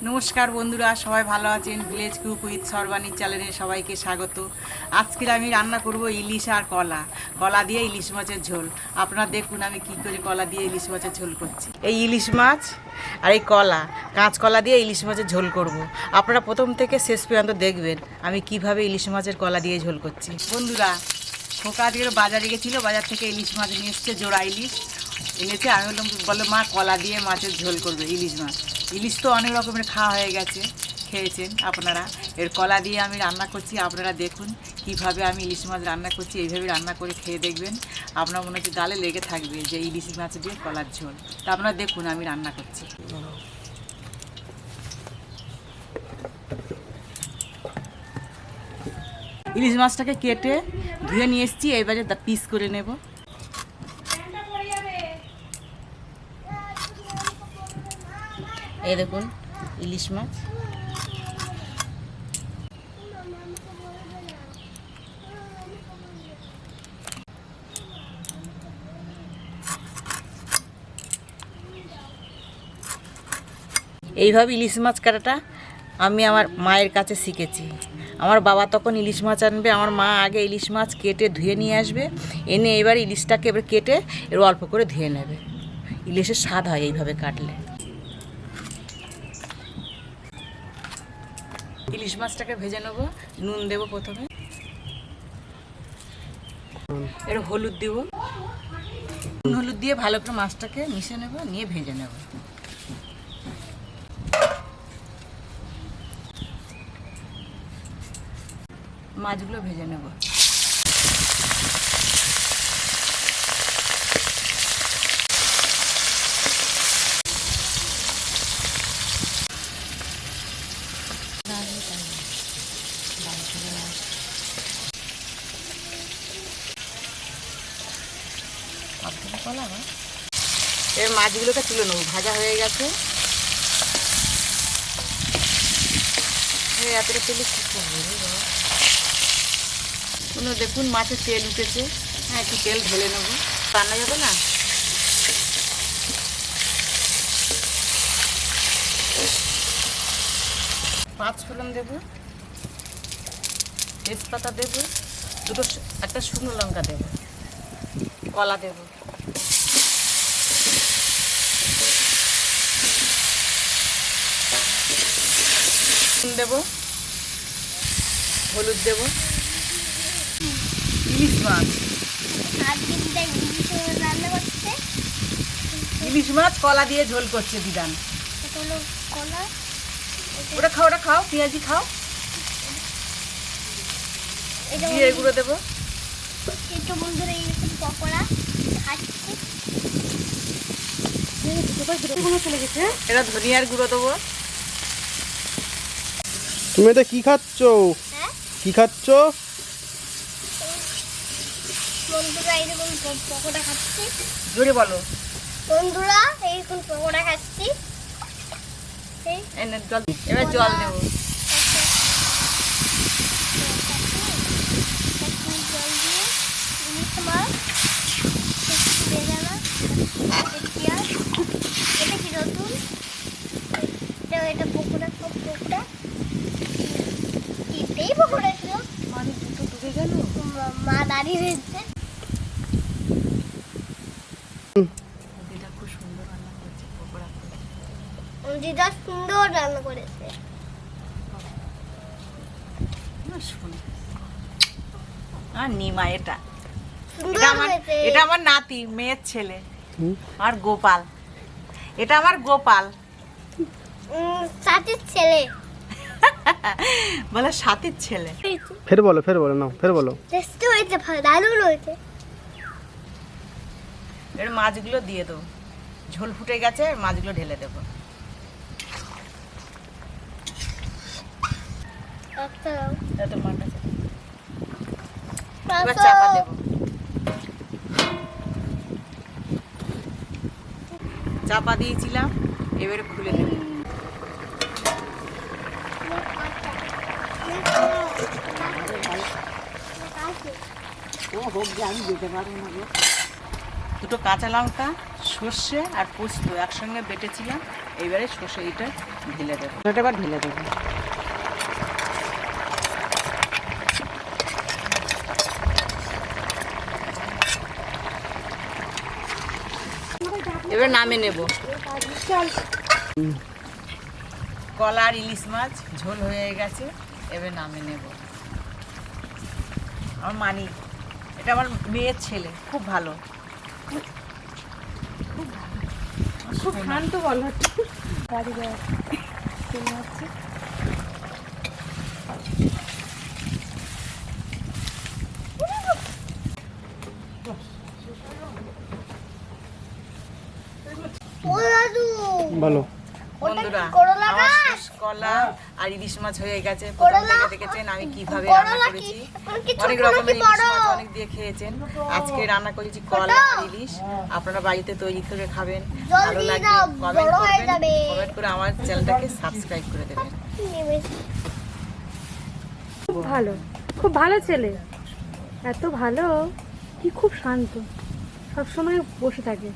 নমস্কার বন্ধুরা, সবাই ভালো আছেন? ভিলেজ কুক উইথ সর্বাণী চ্যানেলে সবাইকে স্বাগত। আজকে আমি রান্না করব ইলিশ আর কলা দিয়ে ইলিশ মাছের ঝোল। আপনারা দেখুন আমি কি করে কলা দিয়ে ইলিশ মাছের ঝোল করছি। এই ইলিশ মাছ আর এই কাঁচকলা দিয়ে ইলিশ মাছের ঝোল করব। আপনারা প্রথম থেকে শেষ পর্যন্ত দেখবেন আমি কিভাবে ইলিশ মাছের কলা দিয়ে ঝোল করছি। বন্ধুরা, খোকা আজকে বাজারে গেছিলো, বাজার থেকে ইলিশ মাছ নিয়ে এসছে, জোড়া ইলিশ এনেছে। আমি বললো মা কলা দিয়ে মাছের ঝোল করবে ইলিশ মাছ। ইলিশ তো অনেক রকমের খাওয়া হয়ে গেছে, খেয়েছেন আপনারা। এর কলা দিয়ে আমি রান্না করছি, আপনারা দেখুন কিভাবে আমি ইলিশ মাছ রান্না করছি। এইভাবে রান্না করে খেয়ে দেখবেন, আপনার মনে হচ্ছে গালে লেগে থাকবে যে ইলিশ মাছ দিয়ে কলার ঝোল। তা আপনারা দেখুন আমি রান্না করছি। ইলিশ মাছটাকে কেটে ধুয়ে নিয়ে এসেছি, এবারে পিস করে নেব। এই দেখুন ইলিশ মাছ, এইভাবে ইলিশ মাছ কাটাটা আমি আমার মায়ের কাছে শিখেছি। আমার বাবা তখন ইলিশ মাছ আনবে, আমার মা আগে ইলিশ মাছ কেটে ধুয়ে নিয়ে আসবে, এনে এবার ইলিশটাকে এবার কেটে এর অল্প করে ধুয়ে নেবে। ইলিশের স্বাদ হয় এইভাবে কাটলে। ইলিশ মাছটাকে ভেজে নেবো, নুন দেবো প্রথমে, এর হলুদ দেব, নুন হলুদ দিয়ে ভালো করে মাছটাকে মিশে নেব, নিয়ে ভেজে নেব। মাছগুলো ভেজে নেব। এর মাছগুলোকে তুলে নেব, ভাজা হয়ে গেছে। এতটা তেলে কি করবো কোনো, দেখুন মাছের তেল উঠেছে। হ্যাঁ, একটু তেল ঢেলে নেবো, রান্না যাবে না। পাঁচ ফোড়ন দেবো, তেজপাতা দেবো, একটা শুকনো লঙ্কা দেবো, কলা দেবো, দেবো, হলুদ দেবো। ইলিশ মাছ, ইলিশ মাছ কলা দিয়ে ঝোল করছে দিদান। ওটা খাও, পেঁয়াজি খাও। জিরে গুঁড়ো দেবো, এটা ধনিয়ার গুঁড়ো দেবো। তুমি এটা কি খাচ্ছ? কি খাচ্ছ? বন্ধুরা এইরকম পকোড়া খাচ্ছি। জোরে বলো। বন্ধুরা এইরকম পকোড়া খাচ্ছি। এবার জল দেবো। জল দিয়ে ইলিশ মাছ, বেদানা, পেঁয়াজ, এটা কি রসুন, এটা পকোড়া, সব পকোড়া। এটাই পকোড়া ছিল। মানে দুটো ডুবে গেল। মা দাঁড়িয়ে রয়েছে। দিদা খুব সুন্দর রান্না করছে পকোড়া। দিদা সুন্দর রান্না করেছে। আর নিমা, এটা এটা আমার নাতি, মেয়ের ছেলে, আর গোপাল। এটা আমার গোপাল, সাথীর ছেলে। বলে সাথীর ছেলে। ফের বলো নাও, ফের বলো। টেস্টি হয়েছে, দারুণ হয়েছে। এর মাছগুলো দিয়ে দেবো, ঝোল ফুটে গেছে, মাছগুলো ঢেলে দেবো। এবার চাপা দেবো, চাপা দিয়েছিলাম, এবারে খুলে দেবো। দুটো কাঁচা লঙ্কা, সর্ষে আর পোস্ত একসঙ্গে বেটেছিলাম, এইবারে সর্ষে এটা ঢেলে দেবো, ওটা এবার ঢেলে দেবো। এবার নামে নেব। কলা আর ইলিশ মাছ ঝোল হয়ে গেছে, এবার নামে নেব। আমার মানি, এটা আমার মেয়ের ছেলে, খুব ভালো, খুব শান্ত বলো গাড়ি চলে যাচ্ছে। ও দাদু বলো। বন্ধুরা, করলা আমার গাছ? শেষ কলা আর ইলিশ মাছ হয়ে গেছে। করলা? প্রথম থেকে দেখেছেন আমি কিভাবে রান্না করলা করেছি, কি? এখন কি অনেক ছোট রকমের নাকি ইলিশ বড়? মাছ অনেক দিয়ে খেয়েছেন। আজকে রান্না করেছি কলা আর ইলিশ। আপনারা বাড়িতে তৈরি করে খাবেন, জল ভালো দিয়ে লাগবে দাও, কমেন্ট বড় হয়ে করবেন, যাবে। কমেন্ট করে আমার চ্যানেলটাকে সাবস্ক্রাইব করে দেবেন। খুব ভালো, খুব ভালো ছেলে, এত ভালো কি খুব শান্ত, সবসময় বসে থাকে।